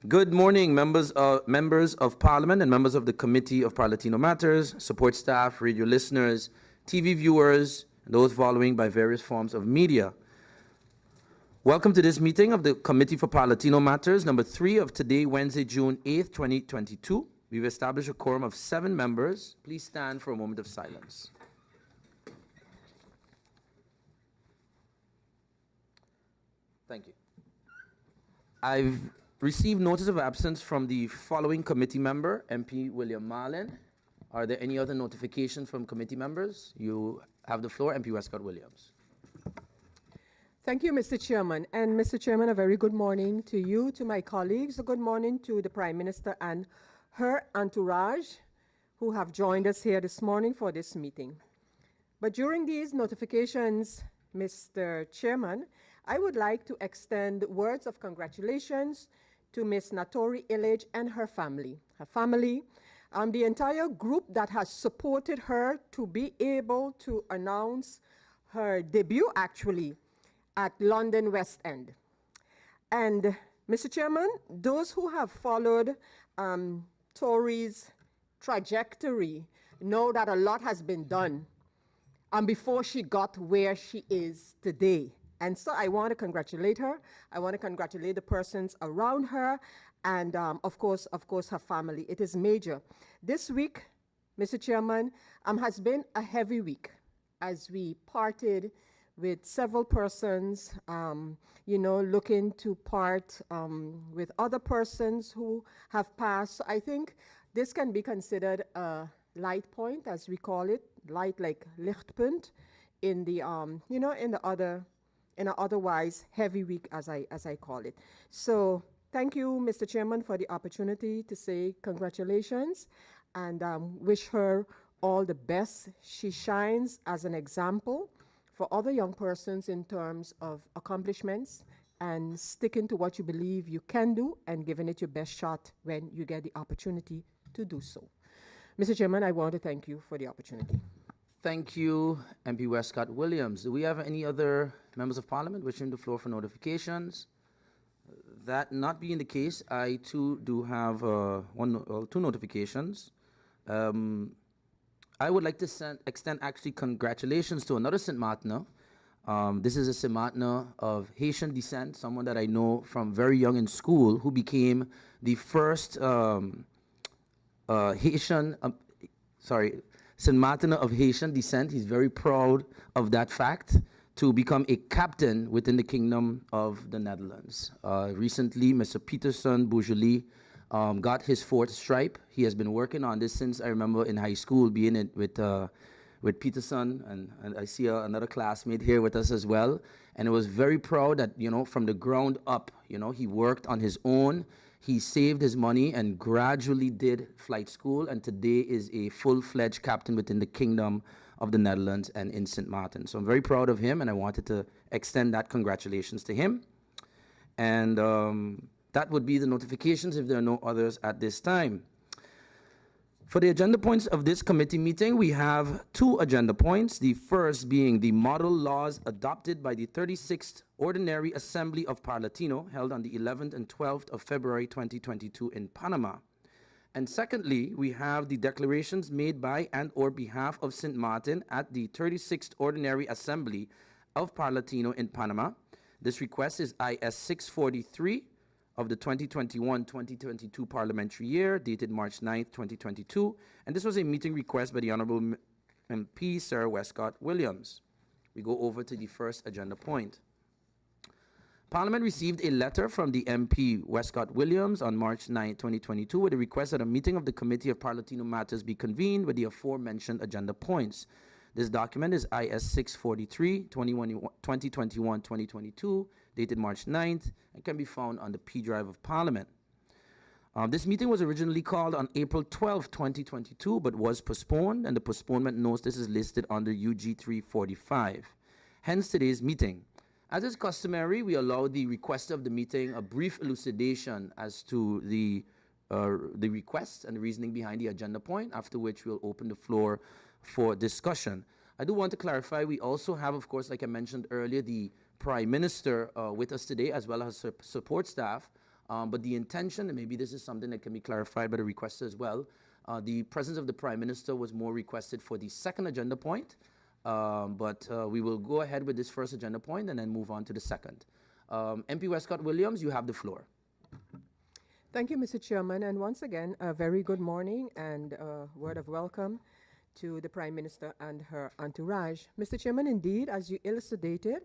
Good morning, members of Parliament and members of the Committee of Parlatino Matters, support staff, radio listeners, TV viewers, and those following by various forms of media. Welcome to this meeting of the Committee for Parlatino Matters, number 3 of today, Wednesday, June 8th, 2022. We've established a quorum of 7 members. Please stand for a moment of silence. Thank you. I've received notice of absence from the following committee member, MP Maarten. Are there any other notifications from committee members? You have the floor, MP Wescot-Williams. Thank you, Mr. Chairman. And Mr. Chairman, a very good morning to you, to my colleagues. A good morning to the Prime Minister and her entourage who have joined us here this morning for this meeting. But during these notifications, Mr. Chairman, I would like to extend words of congratulations to Ms. Natori Illich and her family. The entire group that has supported her to be able to announce her debut, actually, at London West End. And, Mr. Chairman, those who have followed Tori's trajectory know that a lot has been done before she got where she is today. And so I want to congratulate her. I want to congratulate the persons around her and, of course, her family. It is major. This week, Mr. Chairman, has been a heavy week as we parted with several persons, looking to part with other persons who have passed. So I think this can be considered a light point, as we call it, light like lichtpunt in the, in an otherwise heavy week, as I call it. So thank you, Mr. Chairman, for the opportunity to say congratulations and wish her all the best. She shines as an example for other young persons in terms of accomplishments and sticking to what you believe you can do and giving it your best shot when you get the opportunity to do so. Mr. Chairman, I want to thank you for the opportunity. Thank you, MP Wescot-Williams. Do we have any other members of Parliament wishing the floor for notifications? That not being the case, I too do have two notifications. I would like to extend actually congratulations to another St. Maartener. This is a St. Maartener of Haitian descent, someone that I know from very young in school, who became the first St. Maartener of Haitian descent. He's very proud of that fact, to become a captain within the Kingdom of the Netherlands. Recently, Mr. Peterson Bourgeois got his 4th stripe. He has been working on this since I remember in high school, being with Peterson, and I see another classmate here with us as well. And I was very proud that, from the ground up, he worked on his own. He saved his money and gradually did flight school, and today is a full-fledged captain within the Kingdom of the Netherlands and in St. Maarten. So I'm very proud of him, and I wanted to extend that congratulations to him. And that would be the notifications if there are no others at this time. For the agenda points of this committee meeting, we have 2 agenda points. The first being the model laws adopted by the 36th Ordinary Assembly of Parlatino, held on the 11th and 12th of February 2022 in Panama. And secondly, we have the declarations made by and or behalf of St. Maarten at the 36th Ordinary Assembly of Parlatino in Panama. This request is IS 643 of the 2021-2022 parliamentary year, dated March 9th, 2022. And this was a meeting request by the Honorable MP Sir Wescot-Williams. We go over to the first agenda point. Parliament received a letter from the MP Wescot-Williams on March 9, 2022, with a request that a meeting of the Committee of Parlatino Matters be convened with the aforementioned agenda points. This document is IS 643, 2021-2022, dated March 9th, and can be found on the P drive of Parliament. This meeting was originally called on April 12, 2022, but was postponed, and the postponement notice is listed under UG 345. Hence today's meeting. As is customary, we allow the requester of the meeting a brief elucidation as to the request and the reasoning behind the agenda point, after which we'll open the floor for discussion. I do want to clarify, we also have, of course, like I mentioned earlier, the Prime Minister with us today, as well as her support staff. But the intention, and maybe this is something that can be clarified by the requester as well, the presence of the Prime Minister was more requested for the second agenda point, but we will go ahead with this first agenda point and then move on to the second. MP Wescot-Williams, you have the floor. Thank you, Mr. Chairman, and once again, a very good morning and a word of welcome to the Prime Minister and her entourage. Mr. Chairman, indeed, as you illustrated,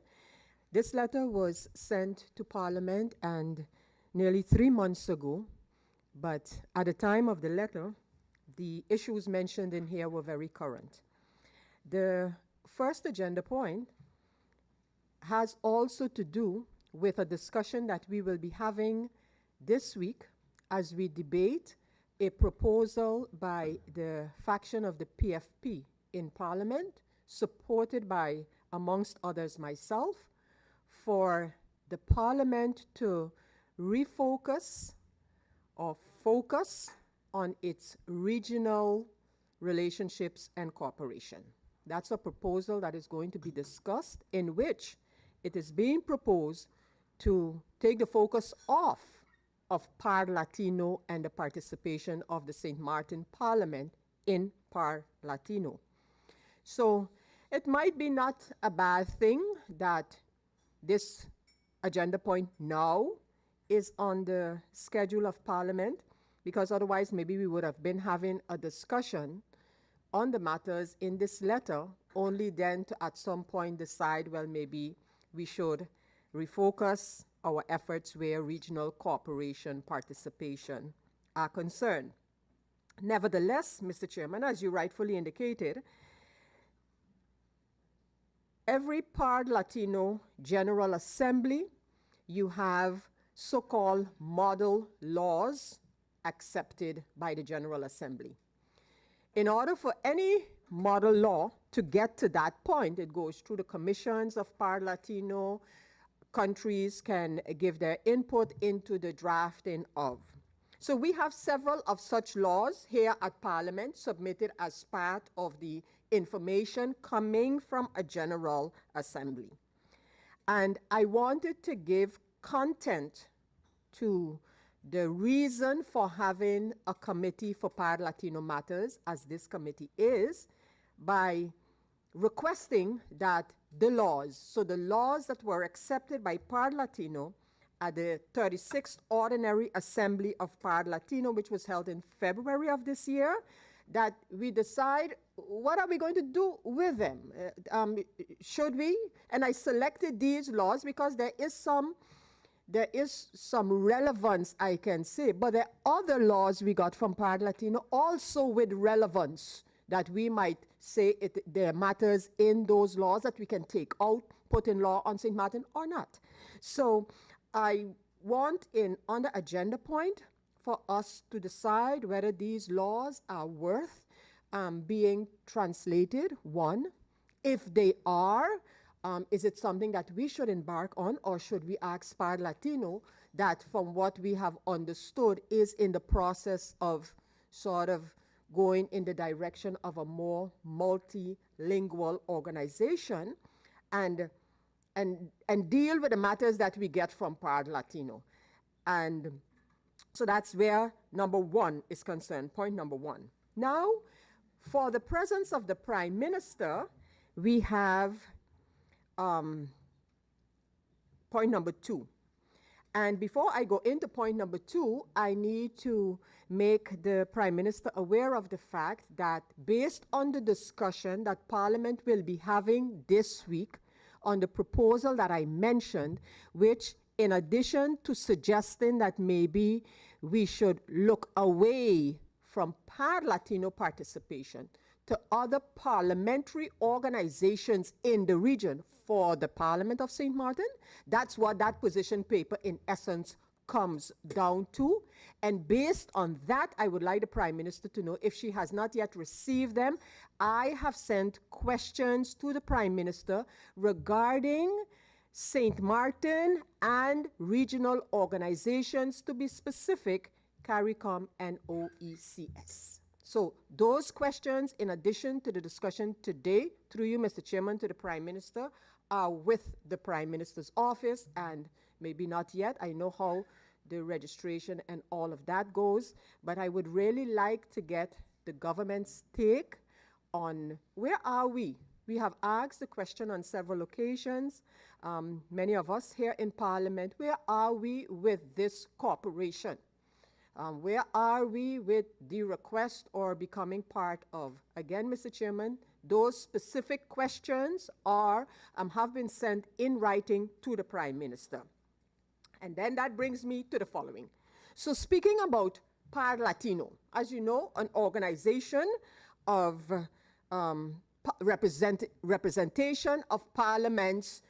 this letter was sent to Parliament and nearly 3 months ago, but at the time of the letter, the issues mentioned in here were very current. The first agenda point has also to do with a discussion that we will be having this week as we debate a proposal by the faction of the PFP in Parliament, supported by, amongst others, myself, for the Parliament to refocus or focus on its regional relationships and cooperation. That's a proposal that is going to be discussed, in which it is being proposed to take the focus off of Parlatino and the participation of the St. Maarten Parliament in Parlatino. So it might be not a bad thing that this agenda point now is on the schedule of Parliament, because otherwise maybe we would have been having a discussion on the matters in this letter, only then to at some point decide, well, maybe we should refocus our efforts where regional cooperation participation are concerned. Nevertheless, Mr. Chairman, as you rightfully indicated, every Parlatino General Assembly, you have so-called model laws accepted by the General Assembly. In order for any model law to get to that point, it goes through the commissions of Parlatino. Countries can give their input into the drafting of. So we have several of such laws here at Parliament submitted as part of the information coming from a General Assembly. And I wanted to give content to the reason for having a committee for Parlatino matters, as this committee is, by requesting that the laws, so the laws that were accepted by Parlatino at the 36th Ordinary Assembly of Parlatino, which was held in February of this year, that we decide what are we going to do with them. Should we? And I selected these laws because there is some relevance, I can say, but there are other laws we got from Parlatino also with relevance that we might say there are matters in those laws that we can take out, put in law on St. Maarten or not. So I want on the agenda point for us to decide whether these laws are worth being translated, one. If they are, is it something that we should embark on, or should we ask Parlatino that, from what we have understood, is in the process of sort of going in the direction of a more multilingual organization and deal with the matters that we get from Parlatino. And so that's where number one is concerned, point number one. Now, for the presence of the Prime Minister, we have point number two. And before I go into point number two, I need to make the Prime Minister aware of the fact that, based on the discussion that Parliament will be having this week on the proposal that I mentioned, which, in addition to suggesting that maybe we should look away from Parlatino participation to other parliamentary organizations in the region for the Parliament of St. Maarten, that's what that position paper in essence comes down to. And based on that, I would like the Prime Minister to know, if she has not yet received them, I have sent questions to the Prime Minister regarding St. Maarten and regional organizations, to be specific, CARICOM and OECS. So those questions, in addition to the discussion today, through you, Mr. Chairman, to the Prime Minister, are with the Prime Minister's office, and maybe not yet. I know how the registration and all of that goes. But I would really like to get the government's take on where are we? We have asked the question on several occasions, many of us here in Parliament, where are we with this corporation? Where are we with the request or becoming part of? Again, Mr. Chairman, those specific questions are, have been sent in writing to the Prime Minister. And then that brings me to the following. So speaking about Parlatino, as you know, an organization of representation of parliaments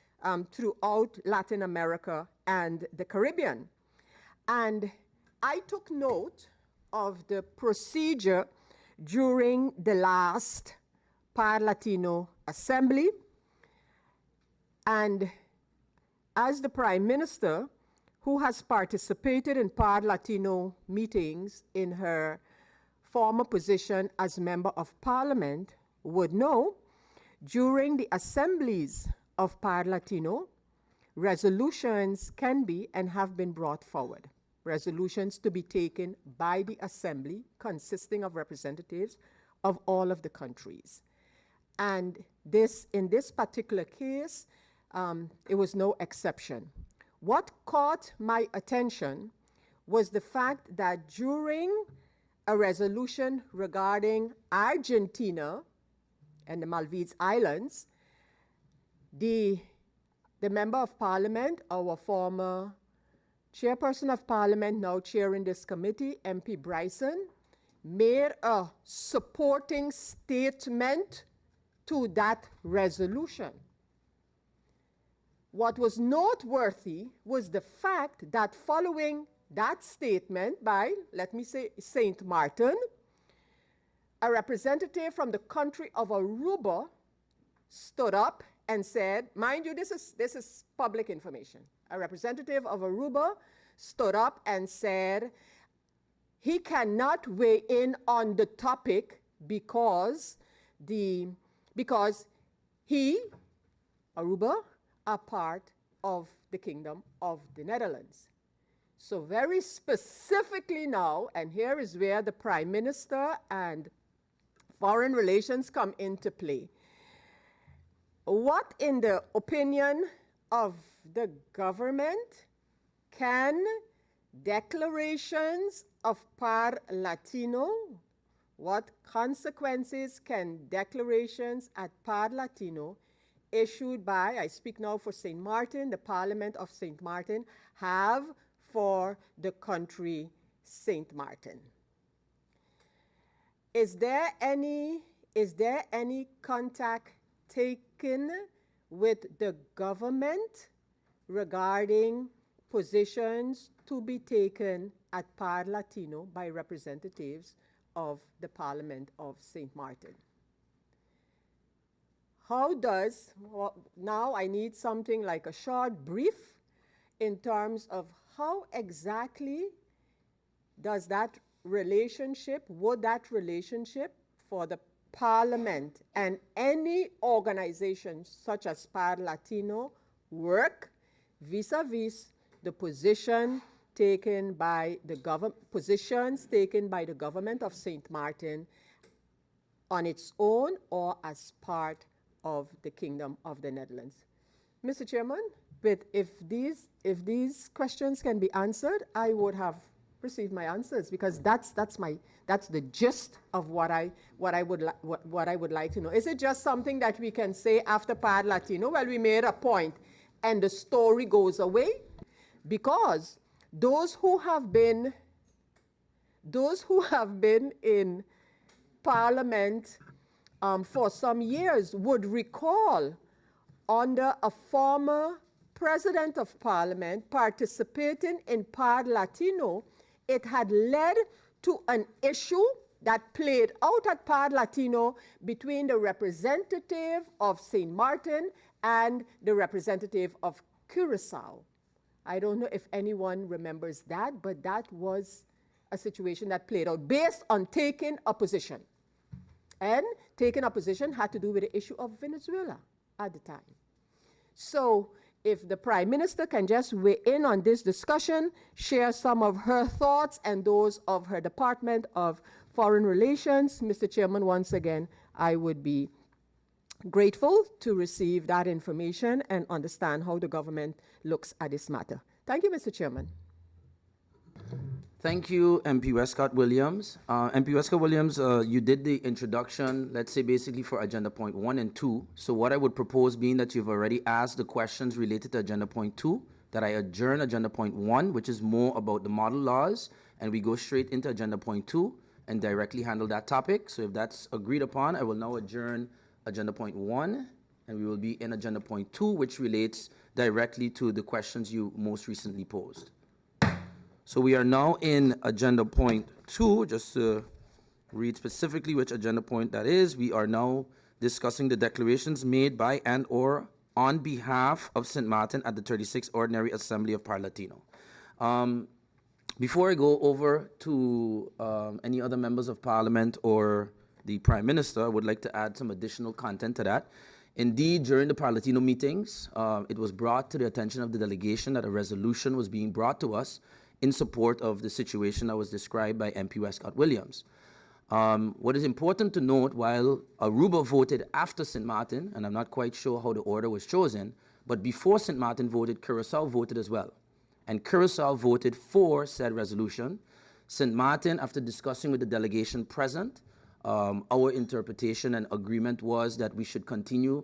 throughout Latin America and the Caribbean. And I took note of the procedure during the last Parlatino Assembly. And as the Prime Minister, who has participated in Parlatino meetings in her former position as Member of Parliament, would know, during the assemblies of Parlatino, resolutions can be and have been brought forward. Resolutions to be taken by the Assembly consisting of representatives of all of the countries. And this, in this particular case, it was no exception. What caught my attention was the fact that during a resolution regarding Argentina and the Maldives Islands, the Member of Parliament, our former Chairperson of Parliament, now chairing this committee, MP Bryson, made a supporting statement to that resolution. What was noteworthy was the fact that following that statement by, let me say, St. Maarten, a representative from the country of Aruba stood up and said, mind you, this is public information. A representative of Aruba stood up and said he cannot weigh in on the topic because he, Aruba, are part of the Kingdom of the Netherlands. So very specifically now, and here is where the Prime Minister and foreign relations come into play. What, in the opinion of the government, can declarations of Parlatino, what consequences can declarations at Parlatino issued by, I speak now for St. Maarten, the Parliament of St. Maarten, have for the country St. Maarten? Is there any contact taken with the government regarding positions to be taken at Parlatino by representatives of the Parliament of St. Maarten? How does, well, now I need something like a short brief in terms of how exactly does that relationship, would that relationship for the Parliament and any organization such as Parlatino work vis-a-vis the position taken by the positions taken by the government of St. Maarten on its own or as part of the Kingdom of the Netherlands? Mr. Chairman, if these questions can be answered, I would have received my answers, because that's the gist of what I would like to know. Is it just something that we can say after Parlatino, well, we made a point and the story goes away? Because those who have been in Parliament for some years would recall, under a former President of Parliament participating in Parlatino, it had led to an issue that played out at Parlatino between the representative of St. Maarten and the representative of Curaçao. I don't know if anyone remembers that, but that was a situation that played out based on taking a position. And taking a position had to do with the issue of Venezuela at the time. So if the Prime Minister can just weigh in on this discussion, share some of her thoughts and those of her Department of Foreign Relations. Mr. Chairman, once again, I would be grateful to receive that information and understand how the government looks at this matter. Thank you, Mr. Chairman. Thank you, MP Wescot-Williams. MP Wescot-Williams, you did the introduction, let's say basically for agenda point 1 and 2. So what I would propose, being that you've already asked the questions related to agenda point 2, that I adjourn agenda point 1, which is more about the model laws, and we go straight into agenda point 2 and directly handle that topic. So if that's agreed upon, I will now adjourn agenda point 1, and we will be in agenda point 2, which relates directly to the questions you most recently posed. So we are now in agenda point 2, just to read specifically which agenda point that is. We are now discussing the declarations made by and or on behalf of St. Maarten at the 36th Ordinary Assembly of Parlatino. Before I go over to any other members of Parliament or the Prime Minister, I would like to add some additional content to that. Indeed, during the Parlatino meetings, it was brought to the attention of the delegation that a resolution was being brought to us in support of the situation that was described by MP Wescot-Williams. What is important to note, while Aruba voted after St. Maarten, and I'm not quite sure how the order was chosen, but before St. Maarten voted, Curaçao voted as well. And Curaçao voted for said resolution. St. Maarten, after discussing with the delegation present, our interpretation and agreement was that we should continue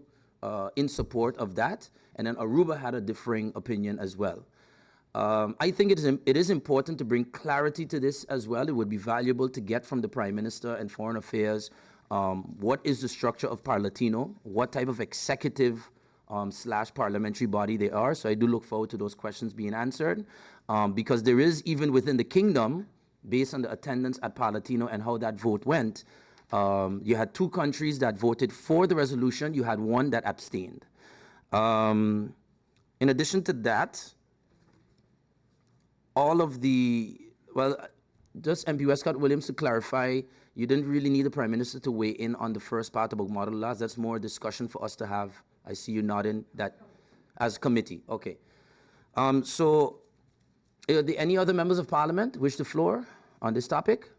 in support of that, and then Aruba had a differing opinion as well. I think it is important to bring clarity to this as well. It would be valuable to get from the Prime Minister and Foreign Affairs what is the structure of Parlatino, what type of executive / parliamentary body they are. So I do look forward to those questions being answered, because there is, even within the kingdom, based on the attendance at Parlatino and how that vote went, you had 2 countries that voted for the resolution. You had 1 that abstained. In addition to that, all of the, well, just MP Wescot-Williams, to clarify, you didn't really need the Prime Minister to weigh in on the first part about model laws. That's more a discussion for us to have. I see you nodding that as committee. Okay. Any other members of Parliament wish the floor on this topic?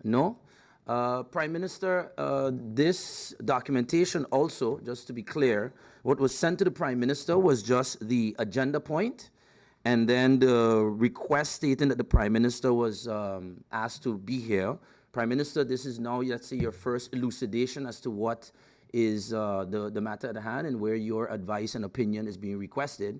No? Prime Minister, this documentation also, just to be clear, what was sent to the Prime Minister was just the agenda point, and then the request stating that the Prime Minister was asked to be here. Prime Minister, this is now, let's say, your first elucidation as to what is the matter at hand and where your advice and opinion is being requested.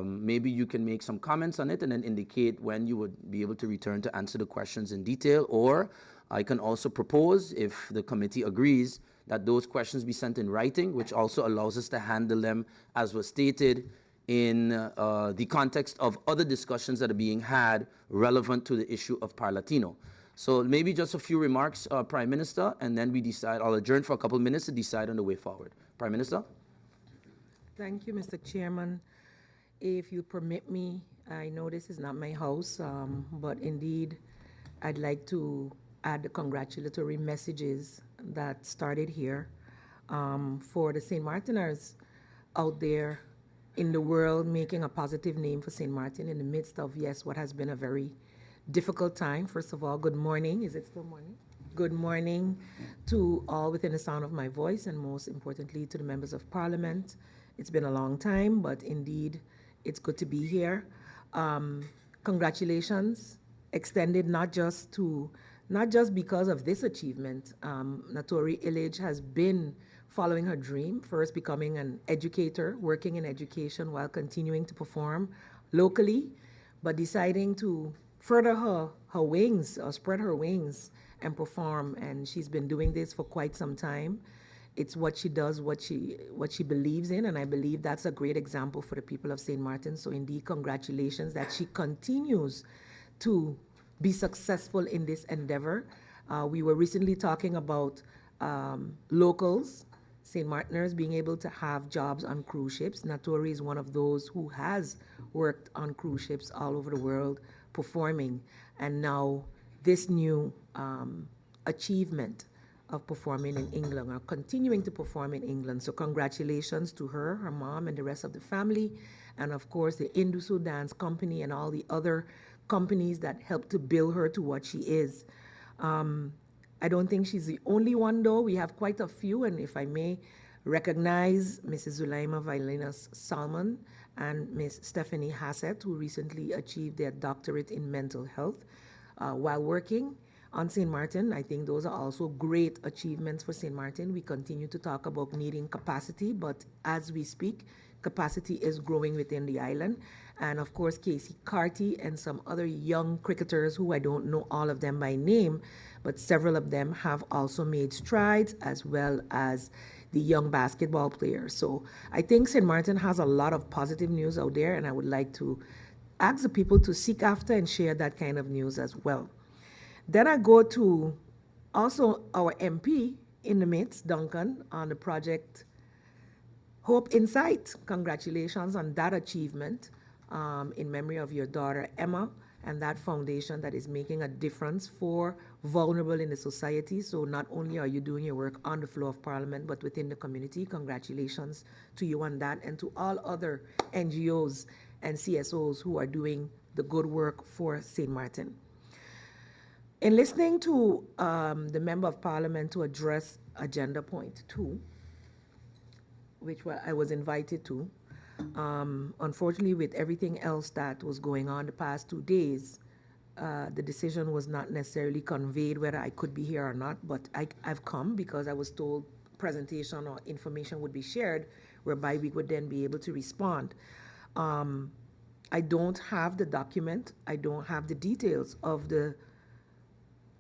Maybe you can make some comments on it and then indicate when you would be able to return to answer the questions in detail, or I can also propose, if the committee agrees, that those questions be sent in writing, which also allows us to handle them, as was stated, in the context of other discussions that are being had relevant to the issue of Parlatino. So maybe just a few remarks, Prime Minister, and then we decide. I'll adjourn for a couple of minutes to decide on the way forward. Prime Minister? Thank you, Mr. Chairman. If you permit me, I know this is not my house, but indeed, I'd like to add the congratulatory messages that started here for the St. Martiners out there in the world, making a positive name for St. Maarten in the midst of, yes, what has been a very difficult time. First of all, good morning. Is it still morning? Good morning to all within the sound of my voice, and most importantly to the members of Parliament. It's been a long time, but indeed it's good to be here. Congratulations extended not just because of this achievement. Natori Illich has been following her dream, first becoming an educator, working in education while continuing to perform locally, but deciding to further her wings, or spread her wings and perform. And she's been doing this for quite some time. It's what she does, what she believes in, and I believe that's a great example for the people of St. Maarten. So indeed, congratulations that she continues to be successful in this endeavor. We were recently talking about locals, St. Martiners being able to have jobs on cruise ships. Natori is one of those who has worked on cruise ships all over the world performing. And now this new achievement of performing in England, or continuing to perform in England. So congratulations to her, her mom, and the rest of the family, and of course the Indusu Dance Company and all the other companies that helped to build her to what she is. I don't think she's the only one, though. We have quite a few, and if I may recognize Mrs. Zulaima Vailenas Salmon and Ms. Stephanie Hassett, who recently achieved their doctorate in mental health while working on St. Maarten. I think those are also great achievements for St. Maarten. We continue to talk about needing capacity, but as we speak, capacity is growing within the island. And of course, Casey Carty and some other young cricketers who I don't know all of them by name, but several of them have also made strides, as well as the young basketball players. So I think St. Maarten has a lot of positive news out there, and I would like to ask the people to seek after and share that kind of news as well. Then I go to also our MP in the midst, Duncan, on the project Hope Insight. Congratulations on that achievement in memory of your daughter, Emma, and that foundation that is making a difference for vulnerable in the society. So not only are you doing your work on the floor of Parliament, but within the community. Congratulations to you on that, and to all other NGOs and CSOs who are doing the good work for St. Maarten. In listening to the Member of Parliament to address Agenda Point 2, which I was invited to, unfortunately, with everything else that was going on the past 2 days, the decision was not necessarily conveyed whether I could be here or not, but I've come because I was told presentation or information would be shared, whereby we would then be able to respond. I don't have the document. I don't have the details of the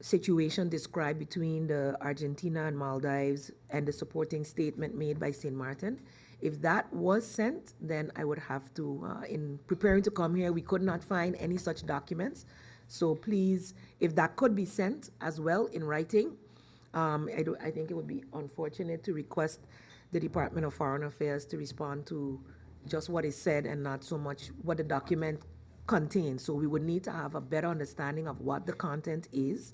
situation described between the Argentina and Maldives and the supporting statement made by St. Maarten. If that was sent, then I would have to, in preparing to come here, we could not find any such documents. So please, if that could be sent as well in writing, I think it would be unfortunate to request the Department of Foreign Affairs to respond to just what is said and not so much what the document contains. So we would need to have a better understanding of what the content is,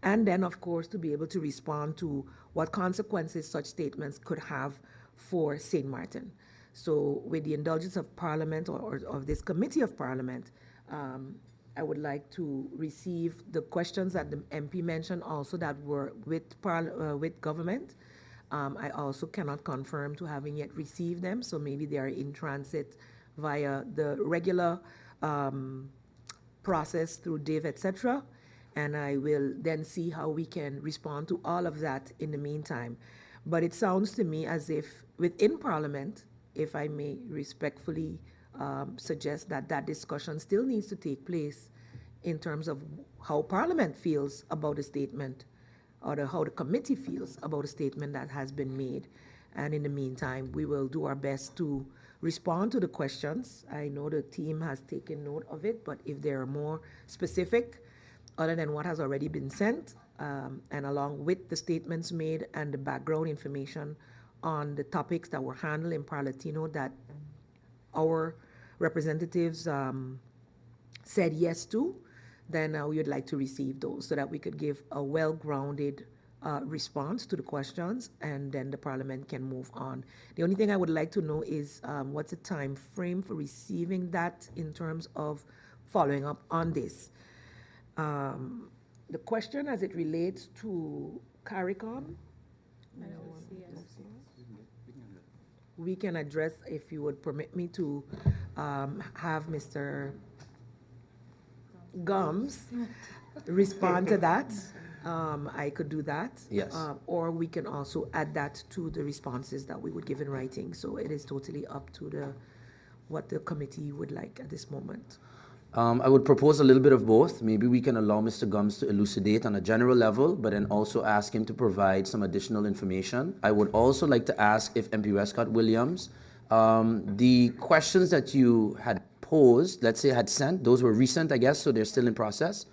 and then, of course, to be able to respond to what consequences such statements could have for St. Maarten. So with the indulgence of Parliament or of this Committee of Parliament, I would like to receive the questions that the MP mentioned also that were with government. I also cannot confirm to having yet received them, so maybe they are in transit via the regular process through DIV, etc. And I will then see how we can respond to all of that in the meantime. But it sounds to me as if within Parliament, if I may respectfully suggest that that discussion still needs to take place in terms of how Parliament feels about a statement, or how the committee feels about a statement that has been made. And in the meantime, we will do our best to respond to the questions. I know the team has taken note of it, but if there are more specific, other than what has already been sent, and along with the statements made and the background information on the topics that were handled in Parlatino that our representatives said yes to, then we would like to receive those so that we could give a well-grounded response to the questions, and then the Parliament can move on. The only thing I would like to know is what's the time frame for receiving that in terms of following up on this. The question as it relates to CARICOM, we can address, if you would permit me to have Mr. Gums respond to that. I could do that. Yes. Or we can also add that to the responses that we would give in writing. So it is totally up to what the committee would like at this moment. I would propose a little bit of both. Maybe we can allow Mr. Gums to elucidate on a general level, but then also ask him to provide some additional information. I would also like to ask if MP Wescot-Williams, the questions that you had posed, let's say had sent, those were recent, I guess, so they're still in process?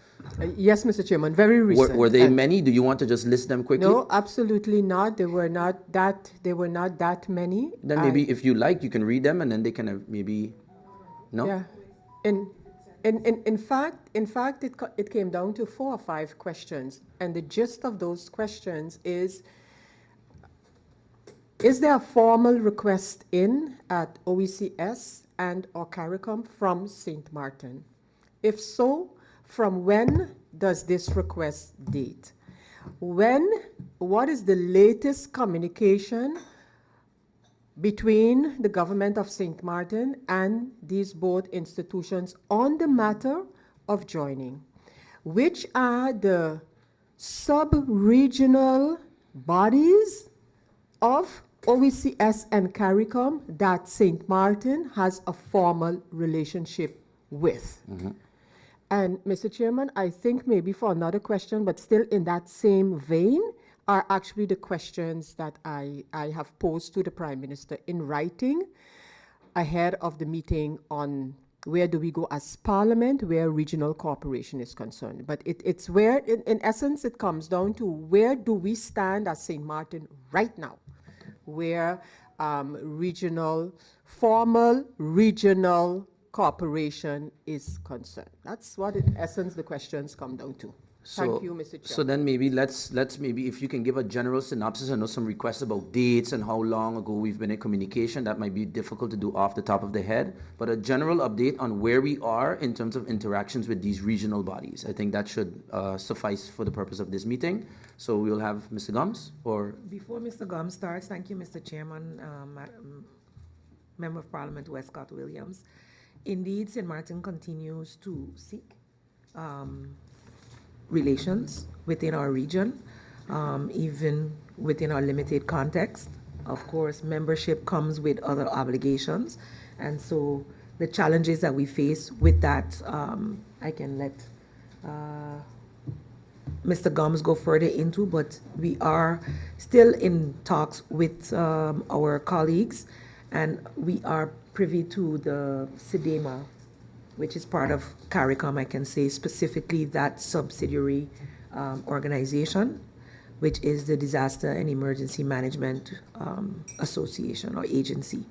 Yes, Mr. Chairman, very recent. Were they many? Do you want to just list them quickly? No, absolutely not. They were not that many. Then maybe if you like, you can read them and then they can maybe, no? Yeah. in fact, it came down to 4 or 5 questions, and the gist of those questions is there a formal request in at OECS and or CARICOM from St. Maarten? If so, from when does this request date? What is the latest communication between the government of St. Maarten and these both institutions on the matter of joining? Which are the sub-regional bodies of OECS and CARICOM that St. Maarten has a formal relationship with? And Mr. Chairman, I think maybe for another question, but still in that same vein, are actually the questions that I have posed to the Prime Minister in writing ahead of the meeting on where do we go as Parliament, where regional cooperation is concerned. But it's where, in essence, it comes down to where do we stand as St. Maarten right now, where formal regional cooperation is concerned. That's what, in essence, the questions come down to. Thank you, Mr. Chair. So then maybe let's maybe if you can give a general synopsis. I know some requests about dates and how long ago we've been in communication. That might be difficult to do off the top of the head, but a general update on where we are in terms of interactions with these regional bodies. I think that should suffice for the purpose of this meeting. So we'll have Mr. Gomes or... Before Mr. Gomes starts, thank you, Mr. Chairman, Member of Parliament Wescot-Williams. Indeed, St. Maarten continues to seek relations within our region, even within our limited context. Of course, membership comes with other obligations, and so the challenges that we face with that, I can let Mr. Gomes go further into, but we are still in talks with our colleagues, and we are privy to the CDEMA, which is part of CARICOM, I can say specifically that subsidiary organization, which is the Disaster and Emergency Management Association or agency.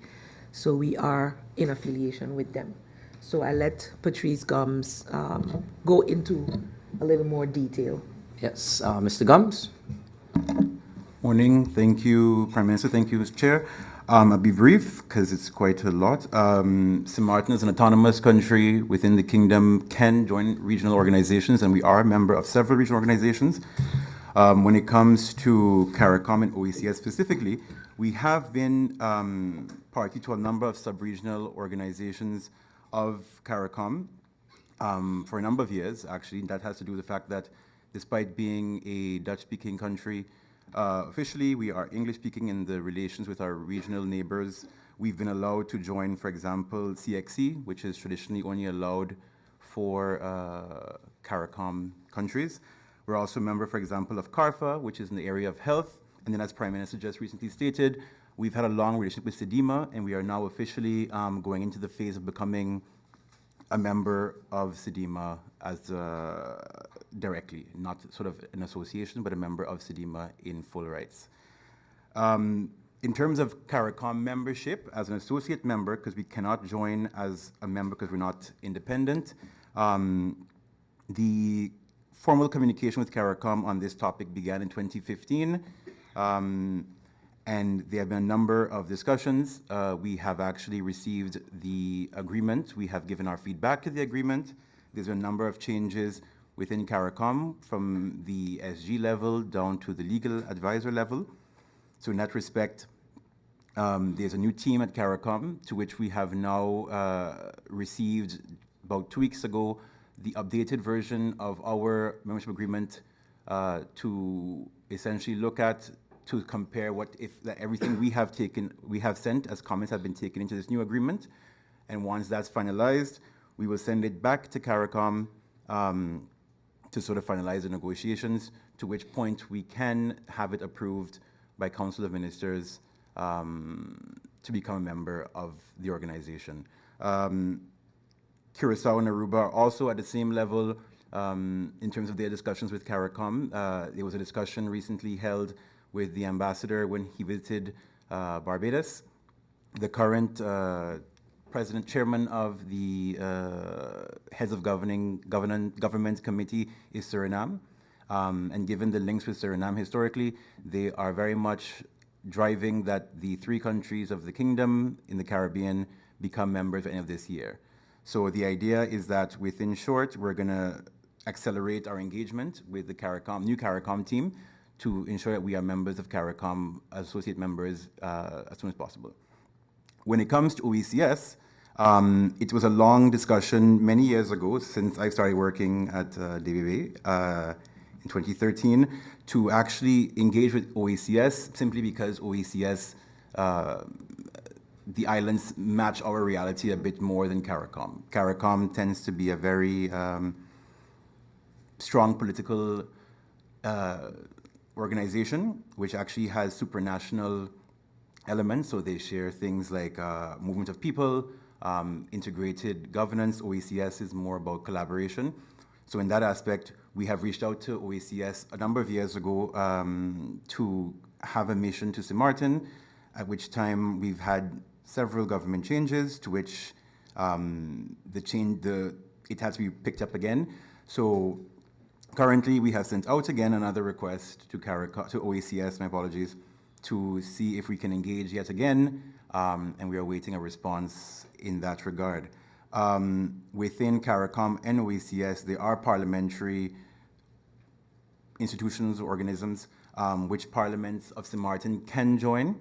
So we are in affiliation with them. So I let Patrice Gomes go into a little more detail. Yes, Mr. Gomes. Morning. Thank you, Prime Minister. Thank you, Mr. Chair. I'll be brief because it's quite a lot. St. Maarten is an autonomous country within the kingdom, can join regional organizations, and we are a member of several regional organizations. When it comes to CARICOM and OECS specifically, we have been party to a number of sub-regional organizations of CARICOM for a number of years, actually. That has to do with the fact that despite being a Dutch-speaking country, officially, we are English-speaking in the relations with our regional neighbors. We've been allowed to join, for example, CXC, which is traditionally only allowed for CARICOM countries. We're also a member, for example, of CARFA, which is in the area of health. And then, as Prime Minister just recently stated, we've had a long relationship with CDEMA, and we are now officially going into the phase of becoming a member of CDEMA as directly, not sort of an association, but a member of CDEMA in full rights. In terms of CARICOM membership, as an associate member, because we cannot join as a member because we're not independent, the formal communication with CARICOM on this topic began in 2015. And there have been a number of discussions. We have actually received the agreement. We have given our feedback to the agreement. There's a number of changes within CARICOM from the SG level down to the legal advisor level. So in that respect, there's a new team at CARICOM to which we have now received about 2 weeks ago the updated version of our membership agreement to essentially look at, to compare what if that everything we have sent as comments have been taken into this new agreement. And once that's finalized, we will send it back to CARICOM to sort of finalize the negotiations, to which point we can have it approved by Council of Ministers to become a member of the organization. Curacao and Aruba are also at the same level in terms of their discussions with CARICOM. There was a discussion recently held with the ambassador when he visited Barbados. The current chairman of the Heads of Government Committee is Suriname. And given the links with Suriname historically, they are very much driving that the 3 countries of the kingdom in the Caribbean become members at the end of this year. So the idea is that within short, we're going to accelerate our engagement with the new CARICOM team to ensure that we are members of CARICOM, associate members, as soon as possible. When it comes to OECS, it was a long discussion many years ago, since I started working at DBB in 2013, to actually engage with OECS, simply because OECS, the islands match our reality a bit more than CARICOM. CARICOM tends to be a very strong political organization, which actually has supranational elements. So they share things like movement of people, integrated governance. OECS is more about collaboration. So in that aspect, we have reached out to OECS a number of years ago to have a mission to St. Maarten, at which time we've had several government changes, to which it had to be picked up again. So currently, we have sent out again another request to OECS, my apologies, to see if we can engage yet again, and we are waiting a response in that regard. Within CARICOM and OECS, there are parliamentary institutions or organisms which parliaments of St. Maarten can join.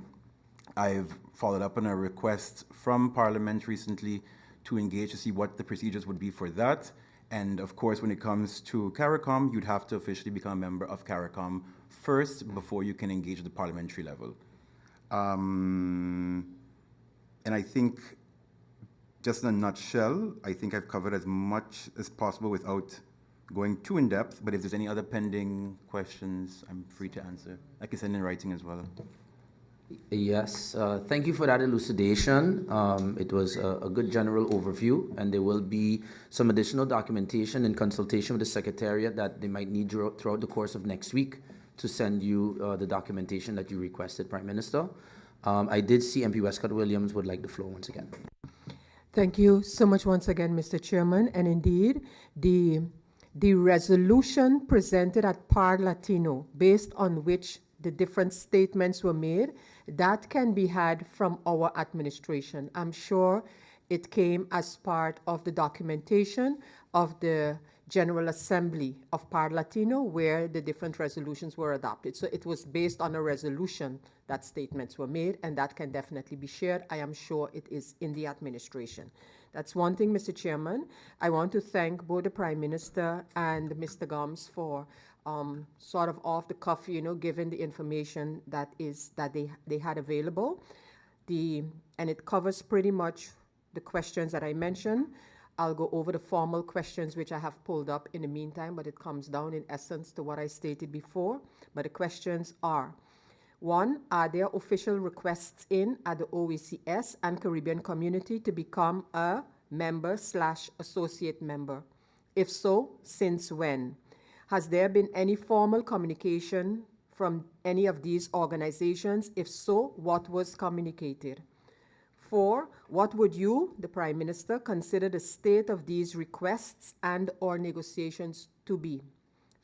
I've followed up on a request from Parliament recently to engage to see what the procedures would be for that. And of course, when it comes to CARICOM, you'd have to officially become a member of CARICOM first before you can engage at the parliamentary level. And I think, just in a nutshell, I think I've covered as much as possible without going too in depth, but if there's any other pending questions, I'm free to answer. I can send in writing as well. Yes, thank you for that elucidation. It was a good general overview, and there will be some additional documentation in consultation with the Secretariat that they might need throughout the course of next week to send you the documentation that you requested, Prime Minister. I did see MP Wescot-Williams would like the floor once again. Thank you so much once again, Mr. Chairman. And indeed, the resolution presented at Parlatino, based on which the different statements were made, that can be had from our administration. I'm sure it came as part of the documentation of the General Assembly of Parlatino, where the different resolutions were adopted. So it was based on a resolution that statements were made, and that can definitely be shared. I am sure it is in the administration. That's one thing, Mr. Chairman. I want to thank both the Prime Minister and Mr. Gomes for sort of off the cuff, given the information that they had available. And it covers pretty much the questions that I mentioned. I'll go over the formal questions which I have pulled up in the meantime, but it comes down in essence to what I stated before. But the questions are: 1, are there official requests in at the OECS and Caribbean community to become a member/associate member? If so, since when? Has there been any formal communication from any of these organizations? If so, what was communicated? 4, what would you, the Prime Minister, consider the state of these requests and/or negotiations to be?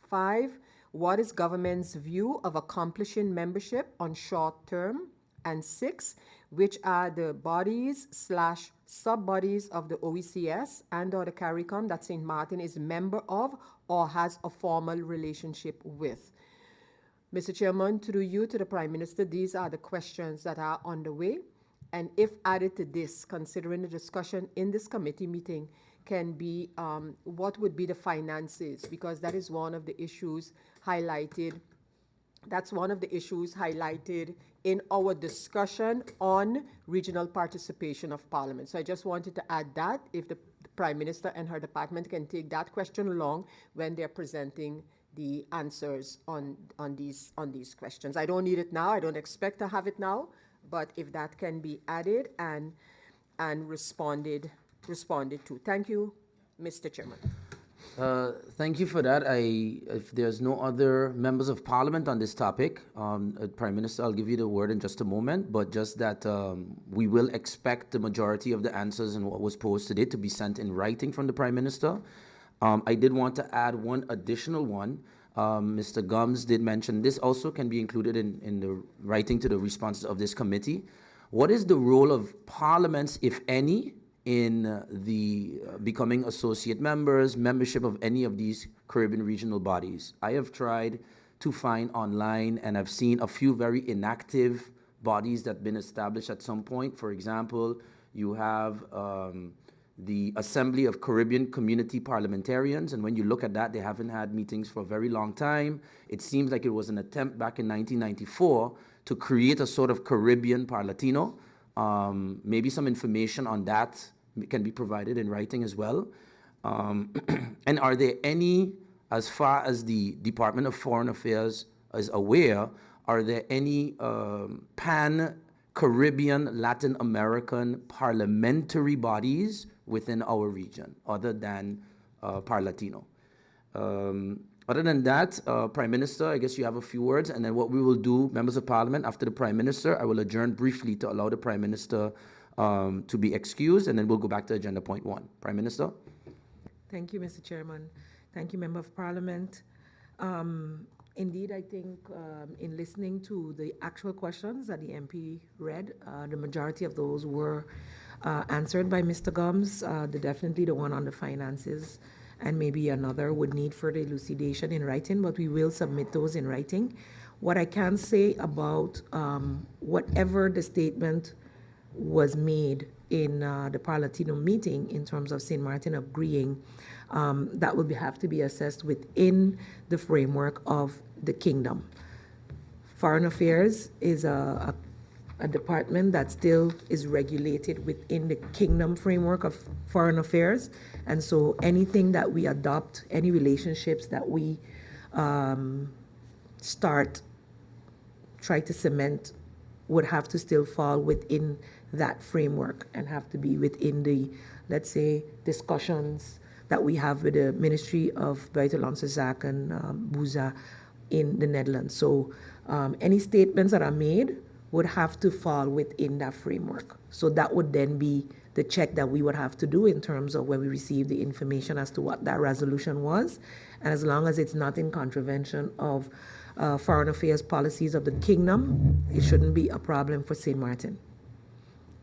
5, what is government's view of accomplishing membership on short term? And 6, which are the bodies/sub-bodies of the OECS and/or the CARICOM that St. Maarten is a member of or has a formal relationship with? Mr. Chairman, through you to the Prime Minister, these are the questions that are on the way. And if added to this, considering the discussion in this committee meeting, can be what would be the finances, because that is one of the issues highlighted. That's one of the issues highlighted in our discussion on regional participation of Parliament. So I just wanted to add that, if the Prime Minister and her department can take that question along when they're presenting the answers on these questions. I don't need it now. I don't expect to have it now, but if that can be added and responded to. Thank you, Mr. Chairman. Thank you for that. If there's no other members of parliament on this topic, Prime Minister, I'll give you the word in just a moment, but just that we will expect the majority of the answers in what was posed today to be sent in writing from the Prime Minister. I did want to add one additional one. Mr. Gums did mention this also can be included in the writing to the responses of this committee. What is the role of parliaments, if any, in the becoming associate members, membership of any of these Caribbean regional bodies? I have tried to find online, and I've seen a few very inactive bodies that have been established at some point. For example, you have the Assembly of Caribbean Community Parliamentarians, and when you look at that, they haven't had meetings for a very long time. It seems like it was an attempt back in 1994 to create a sort of Caribbean Parlatino. Maybe some information on that can be provided in writing as well. And are there any, as far as the Department of Foreign Affairs is aware, are there any pan-Caribbean, Latin American parliamentary bodies within our region other than Parlatino? Other than that, Prime Minister, I guess you have a few words, and then what we will do, members of Parliament, after the Prime Minister, I will adjourn briefly to allow the Prime Minister to be excused, and then we'll go back to agenda point 1. Prime Minister? Thank you, Mr. Chairman. Thank you, Member of Parliament. Indeed, I think in listening to the actual questions that the MP read, the majority of those were answered by Mr. Gums. Definitely the one on the finances and maybe another would need further elucidation in writing, but we will submit those in writing. What I can say about whatever the statement was made in the Parlatino meeting in terms of St. Maarten agreeing, that will have to be assessed within the framework of the kingdom. Foreign Affairs is a department that still is regulated within the kingdom framework of foreign affairs. And so anything that we adopt, any relationships that we try to cement would have to still fall within that framework and have to be within the, let's say, discussions that we have with the Ministry of Buitenlandse Zaken, BUZA, in the Netherlands. So any statements that are made would have to fall within that framework. So that would then be the check that we would have to do in terms of when we receive the information as to what that resolution was. And as long as it's not in contravention of foreign affairs policies of the kingdom, it shouldn't be a problem for St. Maarten.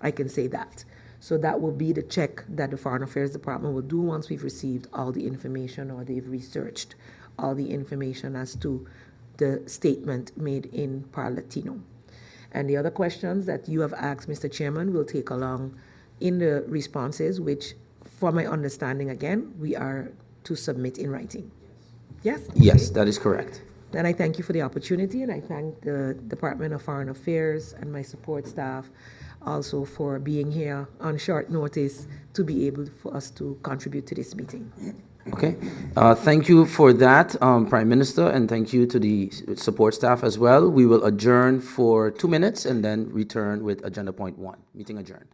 I can say that. So that will be the check that the Foreign Affairs Department will do once we've received all the information or they've researched all the information as to the statement made in Parlatino. And the other questions that you have asked, Mr. Chairman, will take along in the responses, which, for my understanding, again, we are to submit in writing. Yes? Yes, that is correct. Then I thank you for the opportunity, and I thank the Department of Foreign Affairs and my support staff also for being here on short notice to be able for us to contribute to this meeting. Okay. Thank you for that, Prime Minister, and thank you to the support staff as well. We will adjourn for 2 minutes and then return with agenda point 1. Meeting adjourned.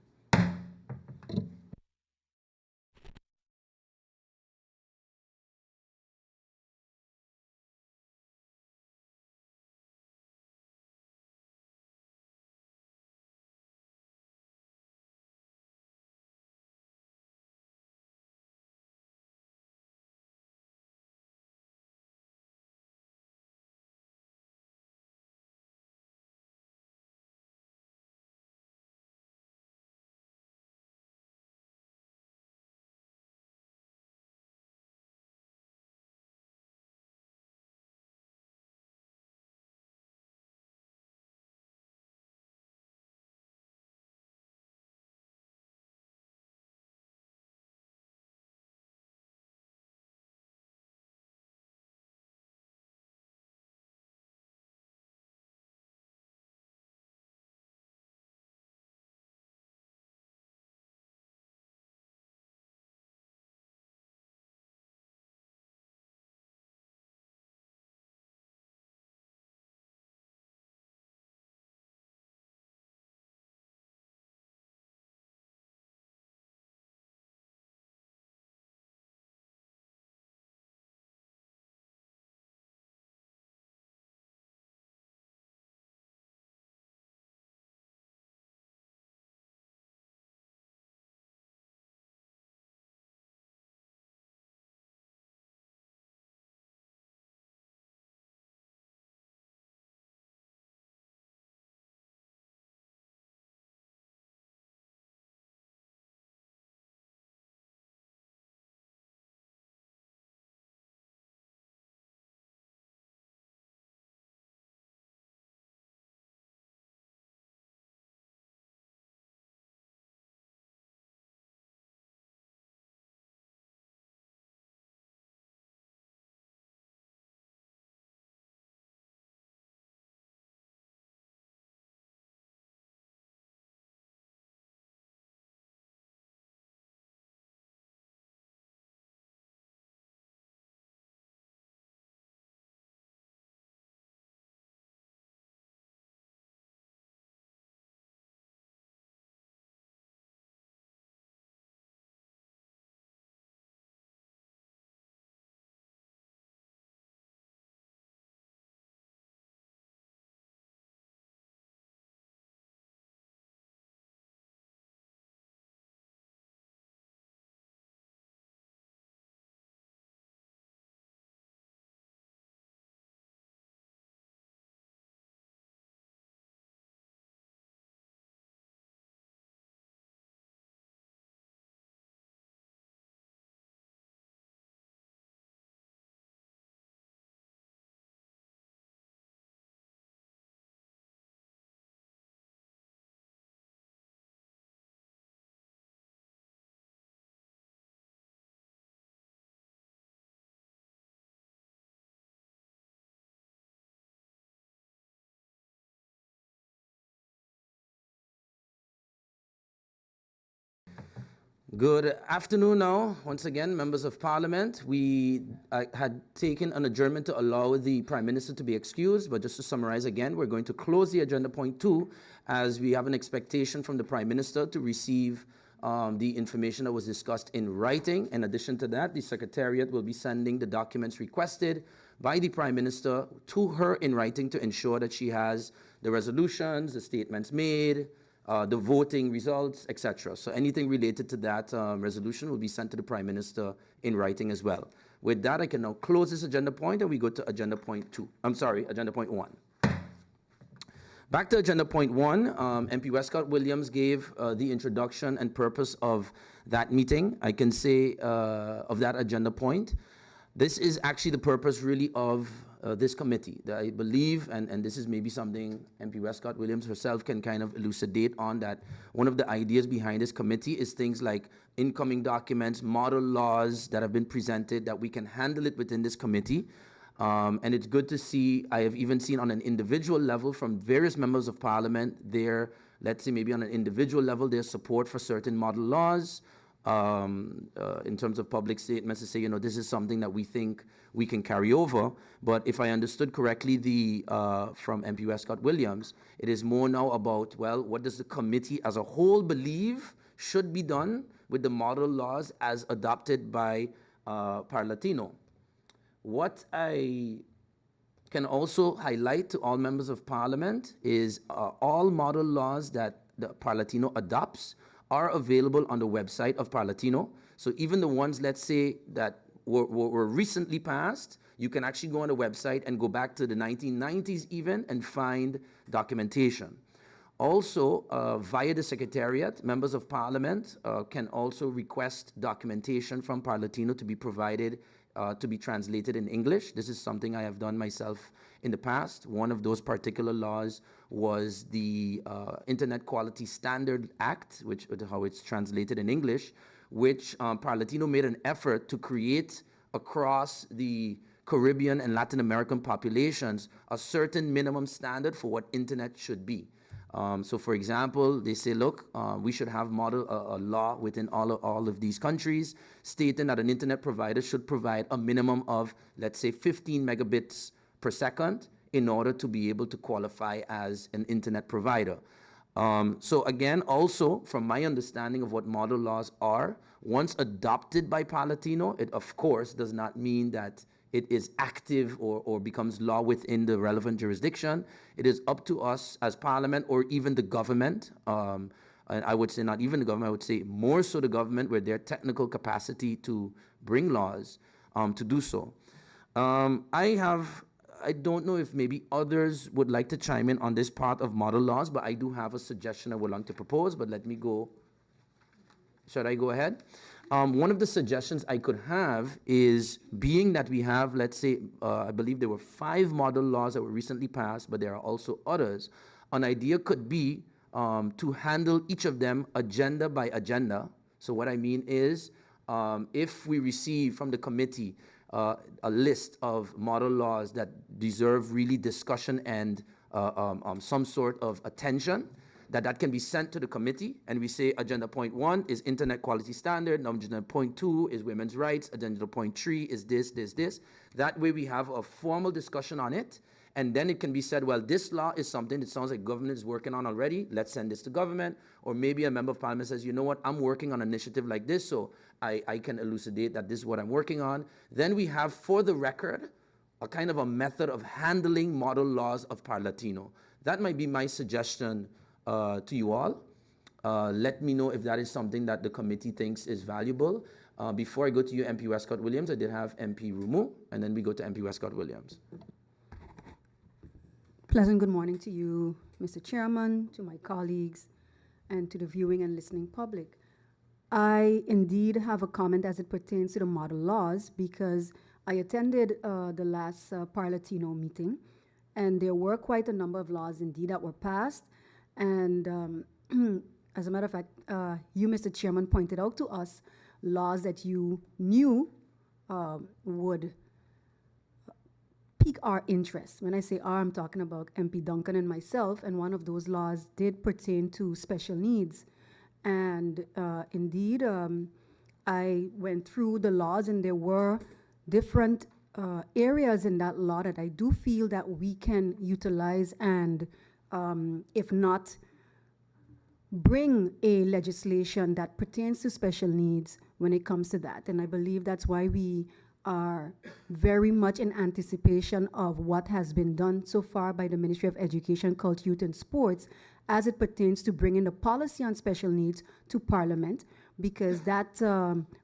Good afternoon now, once again, members of parliament. We had taken an adjournment to allow the Prime Minister to be excused, but just to summarize again, we're going to close the agenda point 2 as we have an expectation from the Prime Minister to receive the information that was discussed in writing. In addition to that, the Secretariat will be sending the documents requested by the Prime Minister to her in writing to ensure that she has the resolutions, the statements made, the voting results, etc. So anything related to that resolution will be sent to the Prime Minister in writing as well. With that, I can now close this agenda point and we go to agenda point 2. Agenda point 1. Back to agenda point 1, MP Wescot-Williams gave the introduction and purpose of that meeting. I can say of that agenda point, this is actually the purpose really of this committee. That I believe, and this is maybe something MP Wescot-Williams herself can kind of elucidate on, that one of the ideas behind this committee is things like incoming documents, model laws that have been presented, that we can handle it within this committee. And it's good to see, I have even seen on an individual level from various members of parliament, let's say maybe on an individual level, there's support for certain model laws, in terms of public statements to say, you know, this is something that we think we can carry over. But if I understood correctly, from MP Wescot-Williams, it is more now about, well, what does the committee as a whole believe should be done with the model laws as adopted by Parlatino. What I can also highlight to all members of parliament is all model laws that the Parlatino adopts are available on the website of Parlatino. So even the ones, let's say, that were recently passed, you can actually go on the website and go back to the 1990s even and find documentation. Also, via the Secretariat, members of parliament can also request documentation from Parlatino to be provided, to be translated in English. This is something I have done myself in the past. One of those particular laws was the Internet Quality Standard Act, which how it's translated in English, which Parlatino made an effort to create across the Caribbean and Latin American populations a certain minimum standard for what internet should be. So for example, they say, look, we should have a law within all of these countries stating that an internet provider should provide a minimum of, let's say, 15 megabits per second in order to be able to qualify as an internet provider. So again, also, from my understanding of what model laws are, once adopted by Parlatino, it of course does not mean that it is active or becomes law within the relevant jurisdiction. It is up to us as parliament or even the government, and I would say not even the government, I would say more so the government with their technical capacity to bring laws, to do so. I don't know if maybe others would like to chime in on this part of model laws, but I do have a suggestion I would like to propose, but let me go. Should I go ahead? One of the suggestions I could have is, being that we have, let's say, I believe there were 5 model laws that were recently passed, but there are also others. An idea could be to handle each of them agenda by agenda. So what I mean is, if we receive from the committee a list of model laws that deserve really discussion and some sort of attention, that can be sent to the committee, and we say agenda point 1 is internet quality standard, agenda point 2 is women's rights, agenda point 3 is this. That way we have a formal discussion on it, and then it can be said, well, this law is something that sounds like government is working on already, let's send this to government. Or maybe a member of parliament says, you know what, I'm working on an initiative like this, so I can elucidate that this is what I'm working on. Then we have, for the record, a kind of a method of handling model laws of Parlatino. That might be my suggestion to you all. Let me know if that is something that the committee thinks is valuable. Before I go to you, MP Wescot-Williams, I did have MP Rumu, and then we go to MP Wescot-Williams. Pleasant good morning to you, Mr. Chairman, to my colleagues, and to the viewing and listening public. I indeed have a comment as it pertains to the model laws, because I attended the last Parlatino meeting, and there were quite a number of laws indeed that were passed. And as a matter of fact, you, Mr. Chairman, pointed out to us laws that you knew would pique our interest. When I say our, I'm talking about MP Duncan and myself, and one of those laws did pertain to special needs. And indeed, I went through the laws, and there were different areas in that law that I do feel that we can utilize and, if not, bring a legislation that pertains to special needs when it comes to that. And I believe that's why we are very much in anticipation of what has been done so far by the Ministry of Education, Culture, Youth, and Sports as it pertains to bringing the policy on special needs to Parliament, because that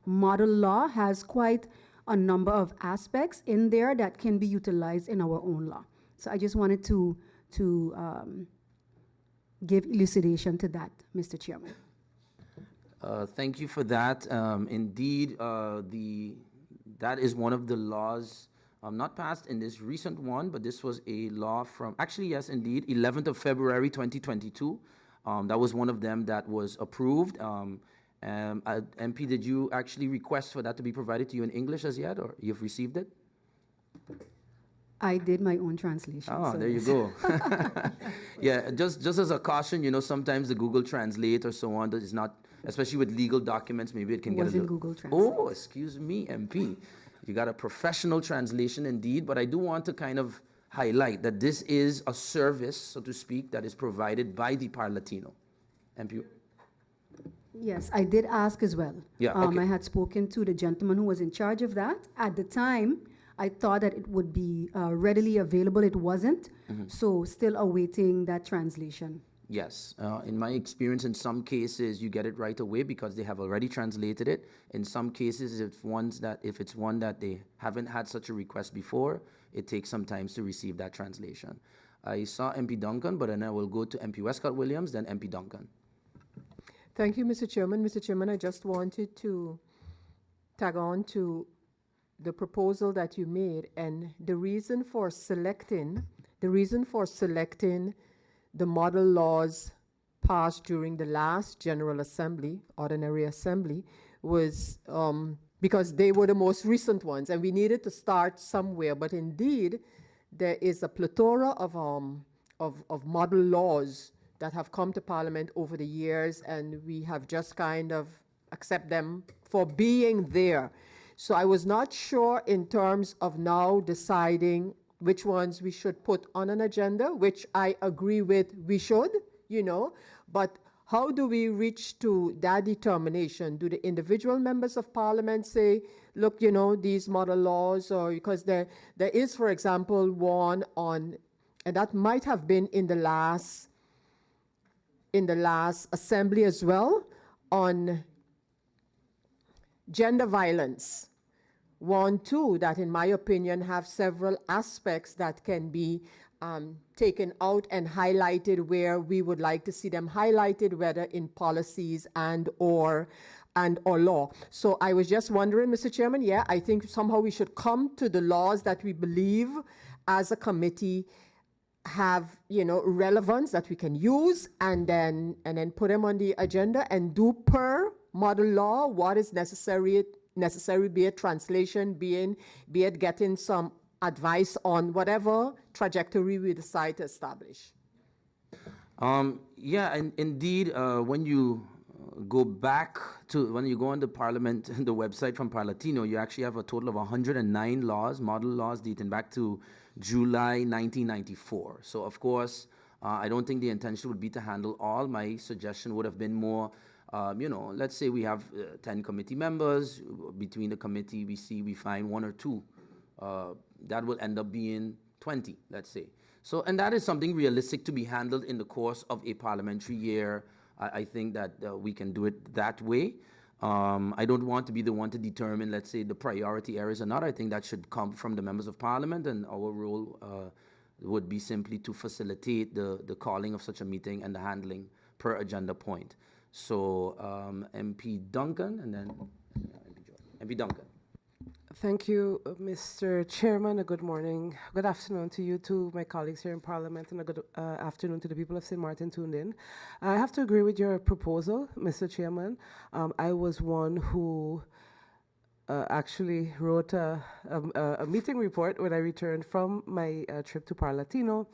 model law has quite a number of aspects in there that can be utilized in our own law. So I just wanted to give elucidation to that, Mr. Chairman. Thank you for that. Indeed, that is one of the laws, not passed in this recent one, but this was a law from, actually, yes, indeed, 11th of February, 2022. That was one of them that was approved. MP, did you actually request for that to be provided to you in English as yet, or you've received it? I did my own translation. Oh, so there you yes. go. Yeah, just as a caution, you know, sometimes the Google Translate or so on that is not, especially with legal documents, maybe it can get a Wasn't little... Google Translate. Oh, excuse me, MP. You got a professional translation indeed, but I do want to kind of highlight that this is a service, so to speak, that is provided by the Parlatino. MP? Yes, I did ask as well. Yeah, okay. I had spoken to the gentleman who was in charge of that. At the time, I thought that it would be readily available. It wasn't. So still awaiting that translation. Yes. In my experience, in some cases, you get it right away because they have already translated it. In some cases, if it's one that they haven't had such a request before, it takes some time to receive that translation. I saw MP Duncan, but then I will go to MP Wescot-Williams, then MP Duncan. Thank you, Mr. Chairman. Mr. Chairman, I just wanted to tag on to the proposal that you made, and the reason for selecting the model laws passed during the last General Assembly, Ordinary Assembly, was because they were the most recent ones, and we needed to start somewhere. But indeed, there is a plethora of model laws that have come to Parliament over the years, and we have just kind of accept them for being there. So I was not sure in terms of now deciding which ones we should put on an agenda, which I agree with we should, you know, but how do we reach to that determination? Do the individual members of Parliament say, look, you know, these model laws, or because there is, for example, one on, and that might have been in the last assembly as well, on gender violence. 1, 2, that in my opinion have several aspects that can be taken out and highlighted where we would like to see them highlighted, whether in policies and or law. So I was just wondering, Mr. Chairman, yeah, I think somehow we should come to the laws that we believe as a committee have, you know, relevance that we can use, and then put them on the agenda and do per model law what is necessary, be it translation, be it getting some advice on whatever trajectory we decide to establish. Yeah, and indeed, when you go on the Parliament, the website from Parlatino, you actually have a total of 109 laws, model laws dating back to July 1994. So of course, I don't think the intention would be to handle all. My suggestion would have been more, you know, let's say we have 10 committee members. Between the committee, we find 1 or 2. That will end up being 20, let's say. So, and that is something realistic to be handled in the course of a parliamentary year. I think that we can do it that way. I don't want to be the one to determine, let's say, the priority areas or not. I think that should come from the members of Parliament, and our role would be simply to facilitate the calling of such a meeting and the handling per agenda point. So MP Duncan, and then MP Duncan. Thank you, Mr. Chairman. A good morning, good afternoon to you, to my colleagues here in Parliament, and a good afternoon to the people of St. Maarten tuned in. I have to agree with your proposal, Mr. Chairman. I was one who actually wrote a meeting report when I returned from my trip to Parlatino,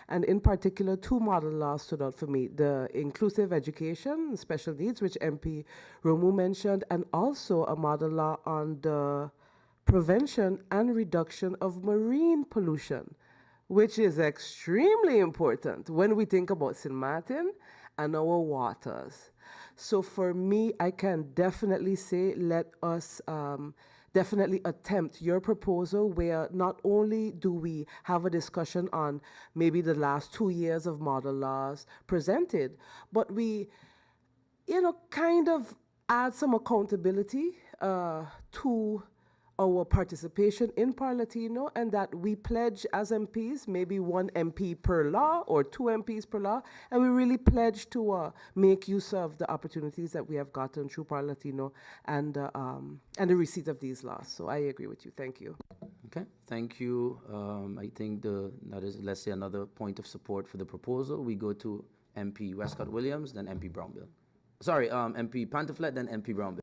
and in particular, two model laws stood out for me: the inclusive education, special needs, which MP Romu mentioned, and also a model law on the prevention and reduction of marine pollution, which is extremely important when we think about St. Maarten and our waters. So for me, I can definitely say let us definitely attempt your proposal, where not only do we have a discussion on maybe the last 2 years of model laws presented, but we, kind of add some accountability to our participation in Parlatino, and that we pledge as MPs, maybe 1 MP per law or 2 MPs per law, and we really pledge to make use of the opportunities that we have gotten through Parlatino and the receipt of these laws. So I agree with you. Thank you. Okay, thank you. I think that is, let's say, another point of support for the proposal. We go to MP Wescot-Williams, then MP Brownbill. Sorry, MP Pantaflet, then MP Brownbill.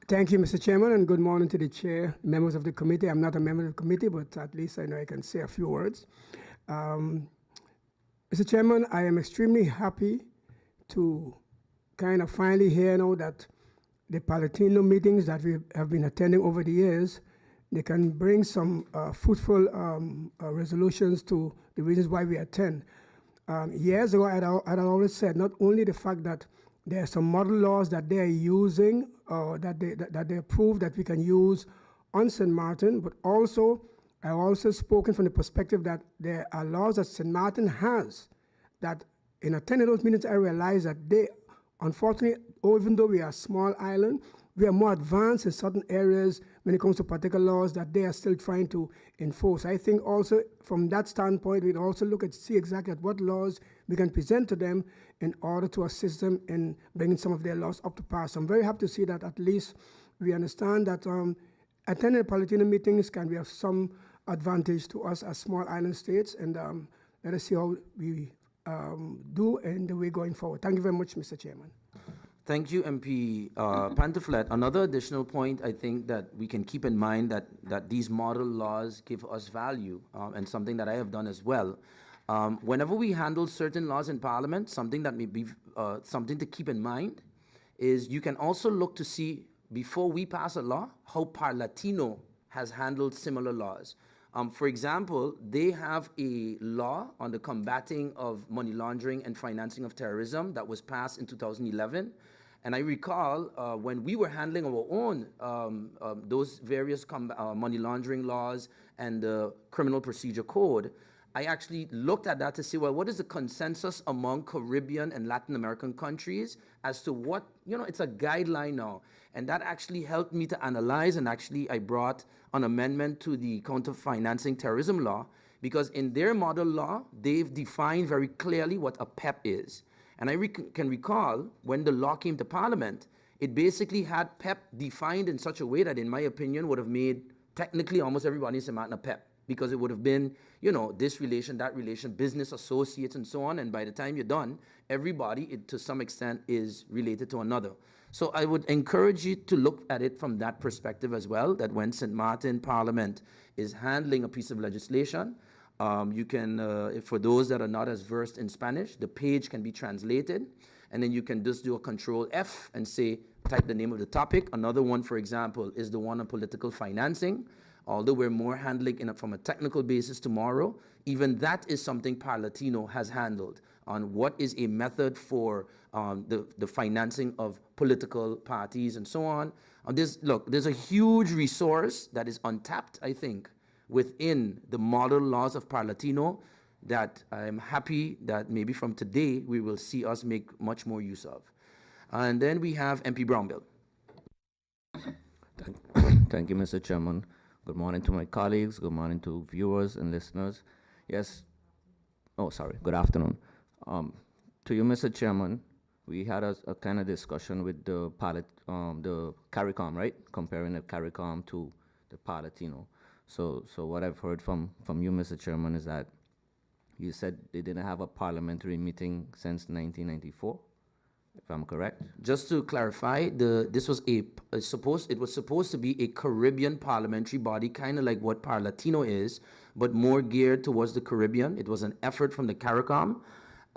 Thank you, Mr. Chairman, and good morning to the chair, members of the committee. I'm not a member of the committee, but at least I know I can say a few words. Mr. Chairman, I am extremely happy to kind of finally hear now that the Parlatino meetings that we have been attending over the years, they can bring some fruitful resolutions to the reasons why we attend. Years ago, I'd always said not only the fact that there are some model laws that they are using, that they approve that we can use on St. Maarten, but also I've also spoken from the perspective that there are laws that St. Maarten has that in attending those meetings I realized that they, unfortunately, even though we are a small island, we are more advanced in certain areas when it comes to particular laws that they are still trying to enforce. I think also from that standpoint, we'd also look at see exactly at what laws we can present to them in order to assist them in bringing some of their laws up to par. So I'm very happy to see that at least we understand that attending Parlatino meetings can be of some advantage to us as small island states, and let us see how we do in the way going forward. Thank you very much, Mr. Chairman. Thank you, MP Pantaflet. Another additional point I think that we can keep in mind that these model laws give us value, and something that I have done as well. Whenever we handle certain laws in Parliament, something that may be something to keep in mind is you can also look to see, before we pass a law, how Parlatino has handled similar laws. For example, they have a law on the combating of money laundering and financing of terrorism that was passed in 2011. And I recall when we were handling our own, those various money laundering laws and the criminal procedure code, I actually looked at that to see, well, what is the consensus among Caribbean and Latin American countries as to what, it's a guideline now. And that actually helped me to analyze, and actually I brought an amendment to the counter-financing terrorism law, because in their model law, they've defined very clearly what a PEP is. And I can recall when the law came to Parliament, it basically had PEP defined in such a way that, in my opinion, would have made technically almost everybody in St. Maarten a PEP, because it would have been, this relation, that relation, business associates and so on. And by the time you're done, everybody, to some extent, is related to another. So I would encourage you to look at it from that perspective as well, that when St. Maarten Parliament is handling a piece of legislation, you can, for those that are not as versed in Spanish, the page can be translated, and then you can just do a Control F and say, type the name of the topic. Another one, for example, is the one on political financing. Although we're more handling from a technical basis tomorrow, even that is something Parlatino has handled on what is a method for the financing of political parties and so on. There's a huge resource that is untapped, I think, within the model laws of Parlatino that I'm happy that maybe from today we will see us make much more use of. And then we have MP Brownbill. Thank you, Mr. Chairman. Good morning to my colleagues. Good morning to viewers and listeners. Good afternoon. To you, Mr. Chairman, we had a kind of discussion with the CARICOM, right? Comparing the CARICOM to the Parlatino. So what I've heard from you, Mr. Chairman, is that you said they didn't have a parliamentary meeting since 1994. if I'm correct. Just to clarify, this was it was supposed to be a Caribbean parliamentary body, kind of like what Parlatino is, but more geared towards the Caribbean. It was an effort from the CARICOM.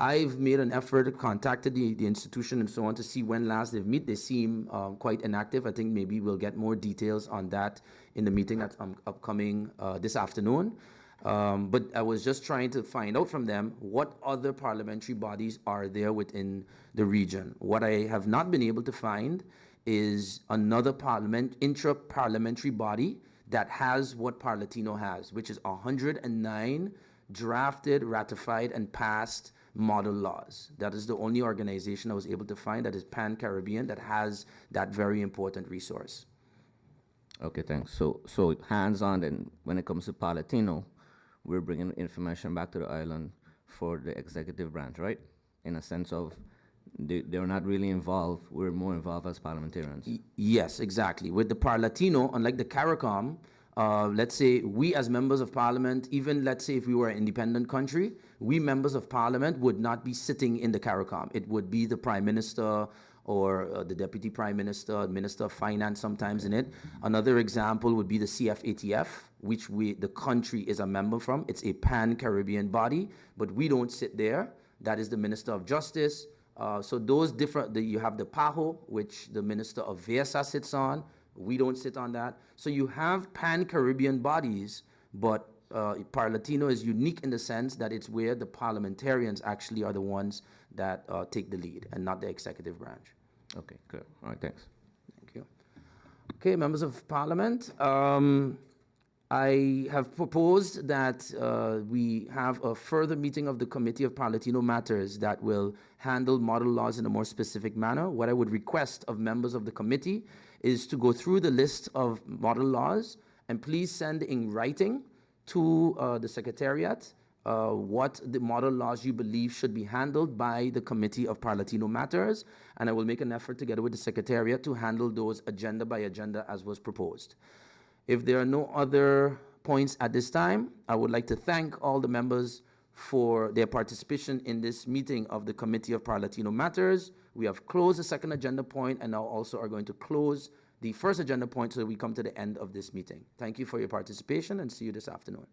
I've made an effort, contacted the institution and so on to see when last they've met. They seem quite inactive. I think maybe we'll get more details on that in the meeting that's upcoming this afternoon. But I was just trying to find out from them what other parliamentary bodies are there within the region. What I have not been able to find is another intra-parliamentary body that has what Parlatino has, which is 109 drafted, ratified, and passed model laws. That is the only organization I was able to find that is pan-Caribbean that has that very important resource. Okay, thanks. So hands-on, then when it comes to Parlatino, we're bringing information back to the island for the executive branch, right? In a sense of they're not really involved. We're more involved as parliamentarians. Yes, exactly. With the Parlatino, unlike the CARICOM, let's say we as members of parliament, even let's say if we were an independent country, we members of parliament would not be sitting in the CARICOM. It would be the prime minister or the deputy prime minister, minister of finance sometimes in it. Another example would be the CFATF, which the country is a member from. It's a pan-Caribbean body, but we don't sit there. That is the Minister of Justice. So those different, you have the PAHO, which the Minister of VSA sits on. We don't sit on that. So you have pan-Caribbean bodies, but Parlatino is unique in the sense that it's where the parliamentarians actually are the ones that take the lead and not the executive branch. Okay, good. All right, thanks. Thank you. Okay, members of parliament, I have proposed that we have a further meeting of the Committee of Parlatino Matters that will handle model laws in a more specific manner. What I would request of members of the committee is to go through the list of model laws and please send in writing to the Secretariat what the model laws you believe should be handled by the Committee of Parlatino Matters, and I will make an effort together with the Secretariat to handle those agenda by agenda as was proposed. If there are no other points at this time, I would like to thank all the members for their participation in this meeting of the Committee of Parlatino Matters. We have closed the second agenda point and now also are going to close the first agenda point so that we come to the end of this meeting. Thank you for your participation and see you this afternoon.